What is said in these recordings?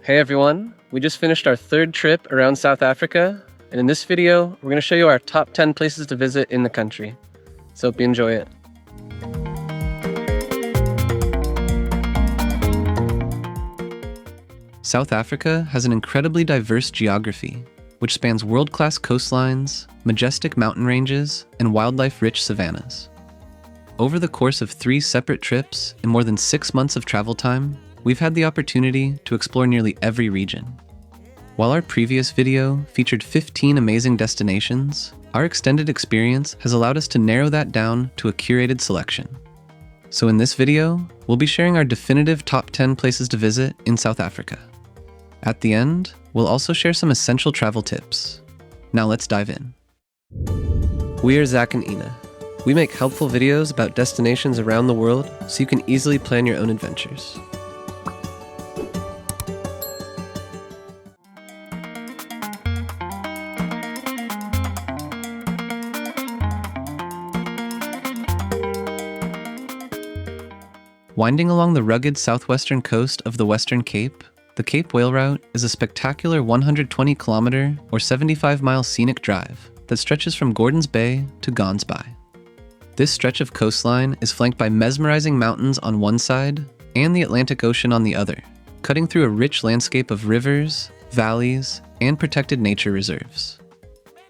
Hey everyone, we just finished our third trip around South Africa, and in this video, we're going to show you our top 10 places to visit in the country. So hope you enjoy it. South Africa has an incredibly diverse geography, which spans world-class coastlines, majestic mountain ranges, and wildlife-rich savannas. Over the course of 3 separate trips and more than 6 months of travel time, we've had the opportunity to explore nearly every region. While our previous video featured 15 amazing destinations, our extended experience has allowed us to narrow that down to a curated selection. So in this video, we'll be sharing our definitive top 10 places to visit in South Africa. At the end, we'll also share some essential travel tips. Now let's dive in. We are Zach and Ina. We make helpful videos about destinations around the world so you can easily plan your own adventures. Winding along the rugged southwestern coast of the Western Cape, the Cape Whale Route is a spectacular 120-kilometer or 75-mile scenic drive that stretches from Gordons Bay to Gansbaai. This stretch of coastline is flanked by mesmerizing mountains on one side and the Atlantic Ocean on the other, cutting through a rich landscape of rivers, valleys, and protected nature reserves.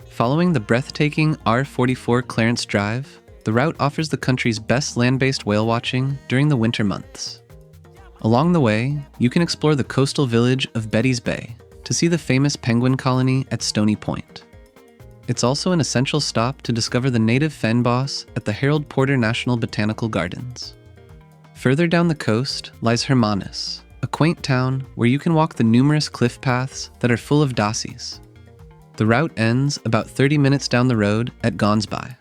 Following the breathtaking R44 Clarence Drive, the route offers the country's best land-based whale watching during the winter months. Along the way, you can explore the coastal village of Betty's Bay to see the famous penguin colony at Stony Point. It's also an essential stop to discover the native fenbos at the Harold Porter National Botanical Gardens. Further down the coast lies Hermanus, a quaint town where you can walk the numerous cliff paths that are full of dassies. The route ends about 30 minutes down the road at Gansbaai.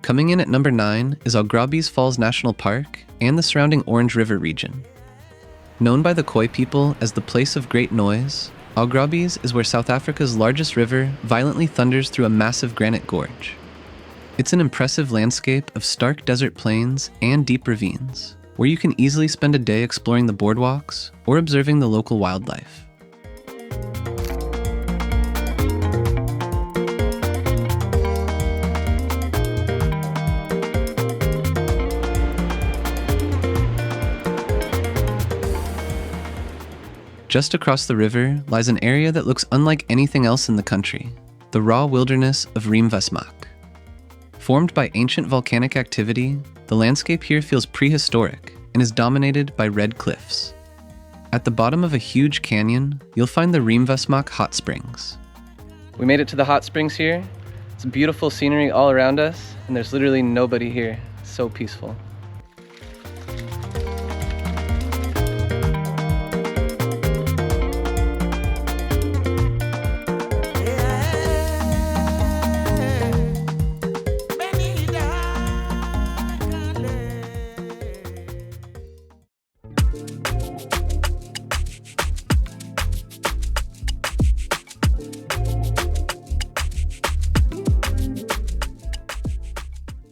Coming in at number 9 is Augrabies Falls National Park and the surrounding Orange River region. Known by the Khoi people as the place of great noise, Augrabies is where South Africa's largest river violently thunders through a massive granite gorge. It's an impressive landscape of stark desert plains and deep ravines, where you can easily spend a day exploring the boardwalks or observing the local wildlife. Just across the river lies an area that looks unlike anything else in the country, the raw wilderness of Riemvasmak. Formed by ancient volcanic activity, the landscape here feels prehistoric and is dominated by red cliffs. At the bottom of a huge canyon, you'll find the Riemvasmak hot springs. We made it to the hot springs here. It's beautiful scenery all around us, and there's literally nobody here. It's so peaceful.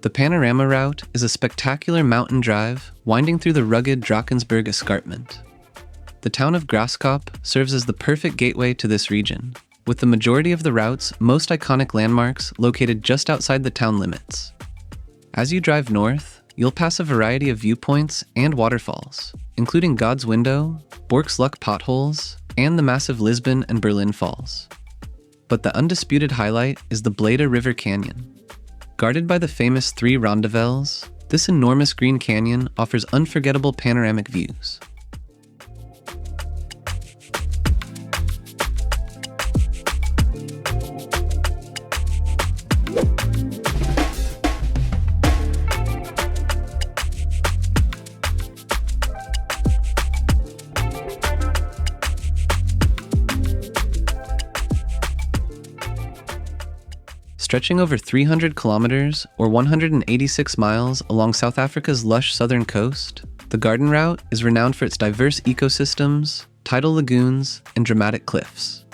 The Panorama Route is a spectacular mountain drive winding through the rugged Drakensberg escarpment. The town of Graaskop serves as the perfect gateway to this region, with the majority of the route's most iconic landmarks located just outside the town limits. As you drive north, you'll pass a variety of viewpoints and waterfalls, including God's Window, Bork's Luck potholes, and the massive Lisbon and Berlin Falls. But the undisputed highlight is the Bleda River Canyon. Guarded by the famous 3 rondavels, this enormous green canyon offers unforgettable panoramic views. Stretching over 300 kilometers or 186 miles along South Africa's lush southern coast, the Garden Route is renowned for its diverse ecosystems, tidal lagoons, and dramatic cliffs.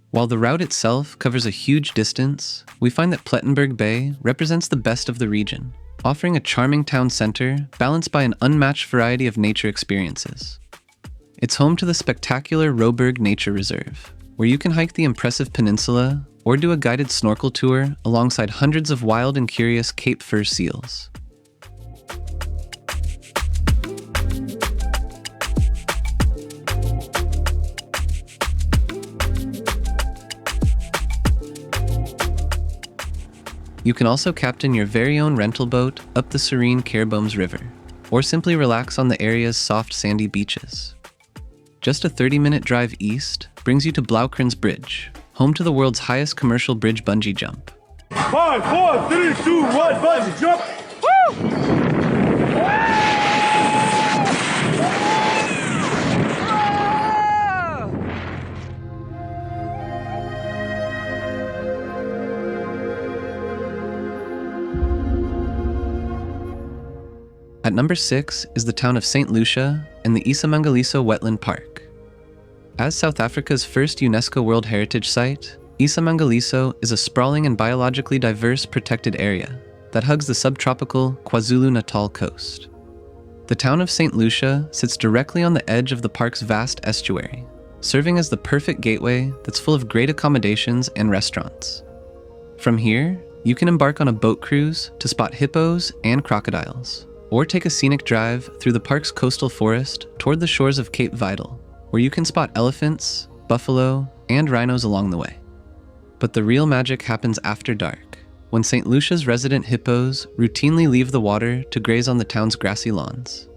While the route itself covers a huge distance, we find that Plettenberg Bay represents the best of the region, offering a charming town center balanced by an unmatched variety of nature experiences. It's home to the spectacular Roberg Nature Reserve, where you can hike the impressive peninsula or do a guided snorkel tour alongside hundreds of wild and curious Cape Fur seals. You can also captain your very own rental boat up the serene Carebomes River, or simply relax on the area's soft sandy beaches. Just a 30-minute drive east brings you to Blaukrans Bridge, home to the world's highest commercial bridge bungee jump. 5, 4, 3, 2, 1, bungee jump! Woo! At number 6 is the town of St. Lucia and the iSimangaliso Wetland Park. As South Africa's first UNESCO World Heritage Site, iSimangaliso is a sprawling and biologically diverse protected area that hugs the subtropical KwaZulu-Natal coast. The town of St. Lucia sits directly on the edge of the park's vast estuary, serving as the perfect gateway that's full of great accommodations and restaurants. From here, you can embark on a boat cruise to spot hippos and crocodiles, or take a scenic drive through the park's coastal forest toward the shores of Cape Vital, where you can spot elephants, buffalo, and rhinos along the way. But the real magic happens after dark, when St. Lucia's resident hippos routinely leave the water to graze on the town's grassy lawns.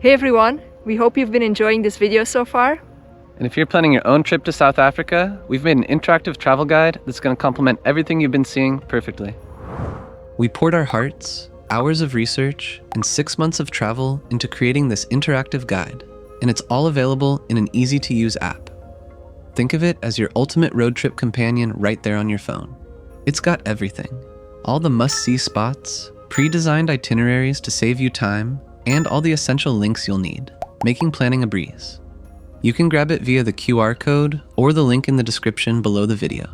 Hey everyone, we hope you've been enjoying this video so far. And if you're planning your own trip to South Africa, we've made an interactive travel guide that's going to complement everything you've been seeing perfectly. We poured our hearts, hours of research, and 6 months of travel into creating this interactive guide, and it's all available in an easy-to-use app. Think of it as your ultimate road trip companion right there on your phone. It's got everything. All the must-see spots, pre-designed itineraries to save you time, and all the essential links you'll need, making planning a breeze. You can grab it via the QR code or the link in the description below the video.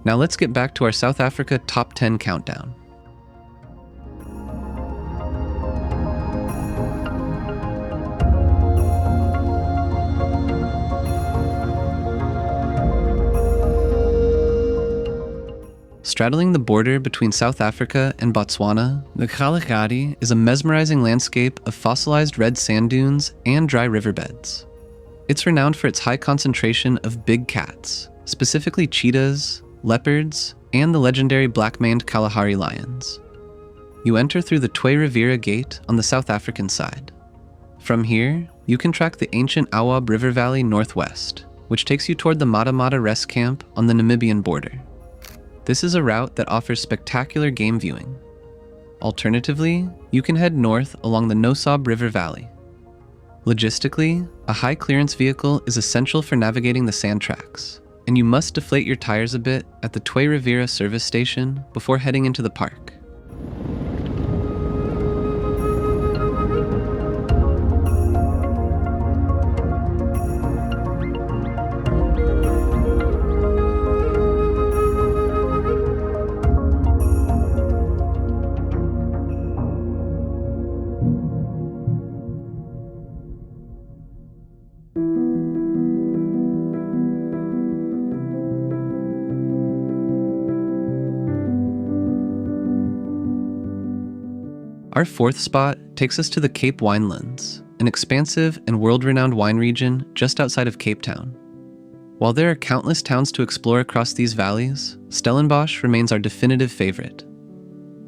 Now let's get back to our South Africa Top 10 countdown. Straddling the border between South Africa and Botswana, the Kgalagadi is a mesmerizing landscape of fossilized red sand dunes and dry riverbeds. It's renowned for its high concentration of big cats, specifically cheetahs, leopards, and the legendary black-maned Kalahari lions. You enter through the Tweerevier Gate on the South African side. From here, you can track the ancient Awab River Valley northwest, which takes you toward the Mata Mata Rest Camp on the Namibian border. This is a route that offers spectacular game viewing. Alternatively, you can head north along the Nosab River Valley. Logistically, a high-clearance vehicle is essential for navigating the sand tracks, and you must deflate your tires a bit at the Tweerevier service station before heading into the park. Our fourth spot takes us to the Cape Winelands, an expansive and world-renowned wine region just outside of Cape Town. While there are countless towns to explore across these valleys, Stellenbosch remains our definitive favorite.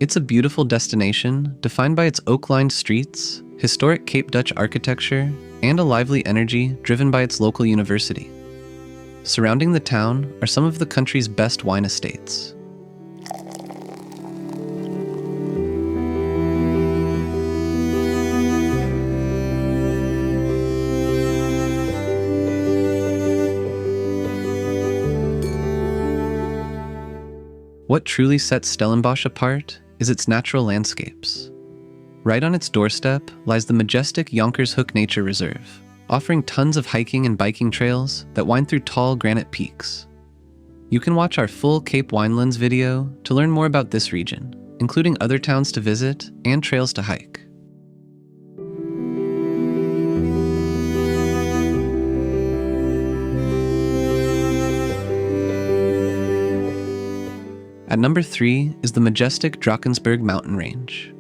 It's a beautiful destination defined by its oak-lined streets, historic Cape Dutch architecture, and a lively energy driven by its local university. Surrounding the town are some of the country's best wine estates. What truly sets Stellenbosch apart is its natural landscapes. Right on its doorstep lies the majestic Jonkershoek Nature Reserve, offering tons of hiking and biking trails that wind through tall granite peaks. You can watch our full Cape Winelands video to learn more about this region, including other towns to visit and trails to hike. At number 3 is the majestic Drakensberg mountain range.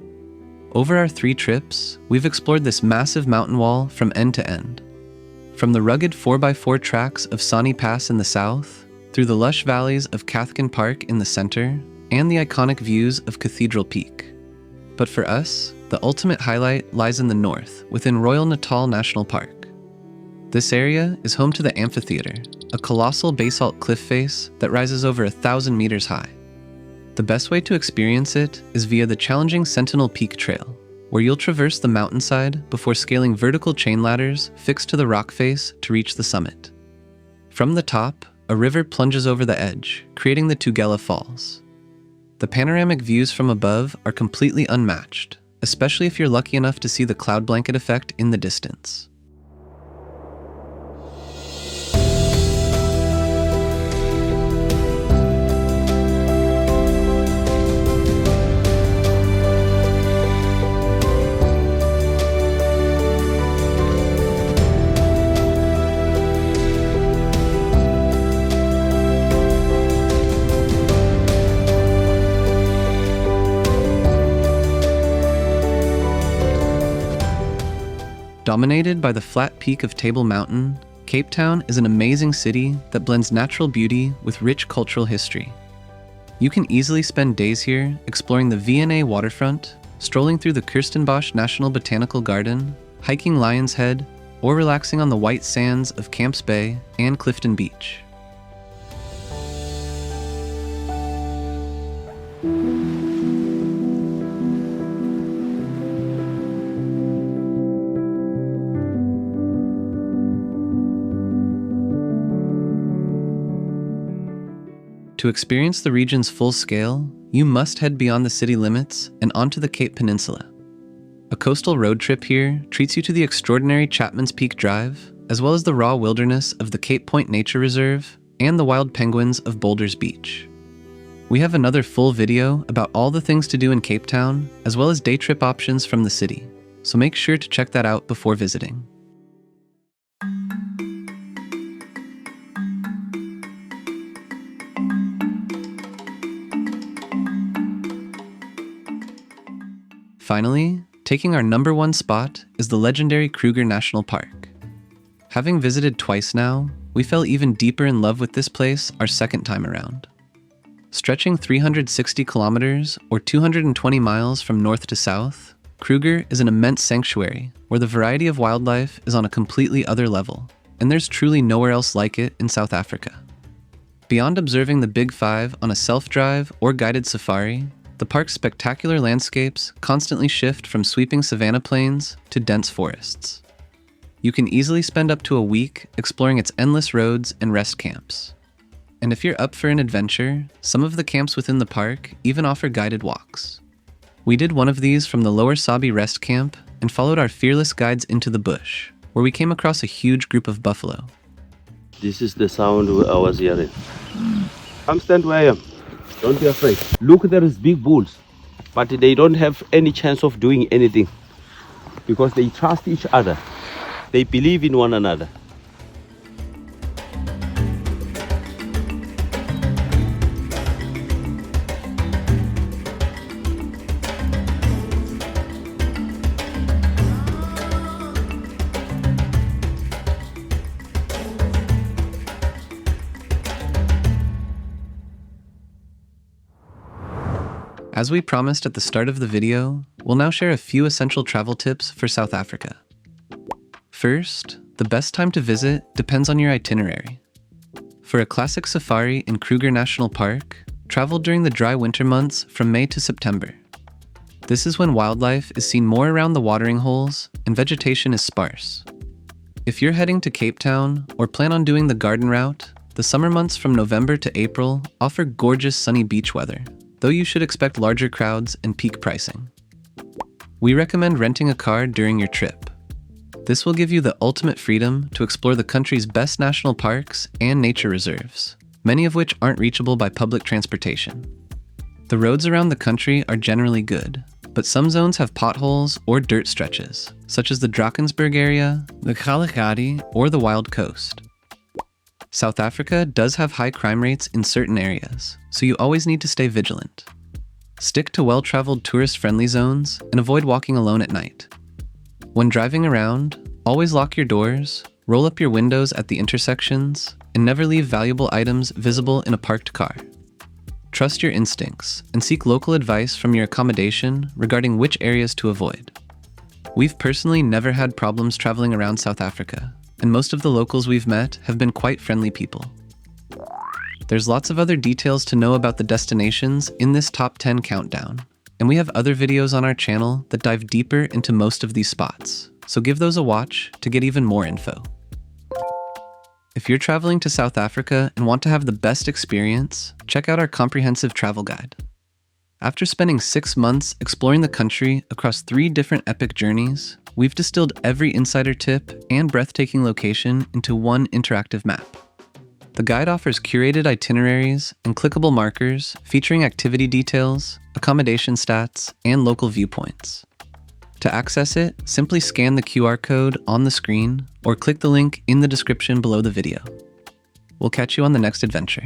Over our 3 trips, we've explored this massive mountain wall from end to end. From the rugged 4x4 tracks of Sani Pass in the south, through the lush valleys of Wetland Park in the center, and the iconic views of Cathedral Peak. But for us, the ultimate highlight lies in the north, within Royal Natal National Park. This area is home to the amphitheater, a colossal basalt cliff face that rises over 1,000 meters high. The best way to experience it is via the challenging Sentinel Peak Trail, where you'll traverse the mountainside before scaling vertical chain ladders fixed to the rock face to reach the summit. From the top, a river plunges over the edge, creating the Tugela Falls. The panoramic views from above are completely unmatched, especially if you're lucky enough to see the cloud blanket effect in the distance. Dominated by the flat peak of Table Mountain, Cape Town is an amazing city that blends natural beauty with rich cultural history. You can easily spend days here exploring the V&A waterfront, strolling through the Kirstenbosch National Botanical Garden, hiking Lion's Head, or relaxing on the white sands of Camps Bay and Clifton Beach. To experience the region's full scale, you must head beyond the city limits and onto the Cape Peninsula. A coastal road trip here treats you to the extraordinary Chapman's Peak Drive, as well as the raw wilderness of the Cape Point Nature Reserve and the wild penguins of Boulders Beach. We have another full video about all the things to do in Cape Town, as well as day trip options from the city, so make sure to check that out before visiting. Finally, taking our number 1 spot is the legendary Kruger National Park. Having visited twice now, we fell even deeper in love with this place our second time around. Stretching 360 kilometers or 220 miles from north to south, Kruger is an immense sanctuary where the variety of wildlife is on a completely other level, and there's truly nowhere else like it in South Africa. Beyond observing the Big Five on a self-drive or guided safari, the park's spectacular landscapes constantly shift from sweeping savanna plains to dense forests. You can easily spend up to a week exploring its endless roads and rest camps. And if you're up for an adventure, some of the camps within the park even offer guided walks. We did one of these from the Lower Sabi Rest Camp and followed our fearless guides into the bush, where we came across a huge group of buffalo. This is the sound I was hearing. Come stand where I am. Don't be afraid. Look, there is big bulls, but they don't have any chance of doing anything because they trust each other. They believe in one another. As we promised at the start of the video, we'll now share a few essential travel tips for South Africa. First, the best time to visit depends on your itinerary. For a classic safari in Kruger National Park, travel during the dry winter months from May to September. This is when wildlife is seen more around the watering holes and vegetation is sparse. If you're heading to Cape Town or plan on doing the garden route, the summer months from November to April offer gorgeous sunny beach weather, though you should expect larger crowds and peak pricing. We recommend renting a car during your trip. This will give you the ultimate freedom to explore the country's best national parks and nature reserves, many of which aren't reachable by public transportation. The roads around the country are generally good, but some zones have potholes or dirt stretches, such as the Drakensberg area, the Kgalagadi, or the Wild Coast. South Africa does have high crime rates in certain areas, so you always need to stay vigilant. Stick to well-traveled tourist-friendly zones and avoid walking alone at night. When driving around, always lock your doors, roll up your windows at the intersections, and never leave valuable items visible in a parked car. Trust your instincts and seek local advice from your accommodation regarding which areas to avoid. We've personally never had problems traveling around South Africa, and most of the locals we've met have been quite friendly people. There's lots of other details to know about the destinations in this top 10 countdown, and we have other videos on our channel that dive deeper into most of these spots, so give those a watch to get even more info. If you're traveling to South Africa and want to have the best experience, check out our comprehensive travel guide. After spending 6 months exploring the country across 3 different epic journeys, we've distilled every insider tip and breathtaking location into one interactive map. The guide offers curated itineraries and clickable markers featuring activity details, accommodation stats, and local viewpoints. To access it, simply scan the QR code on the screen or click the link in the description below the video. We'll catch you on the next adventure.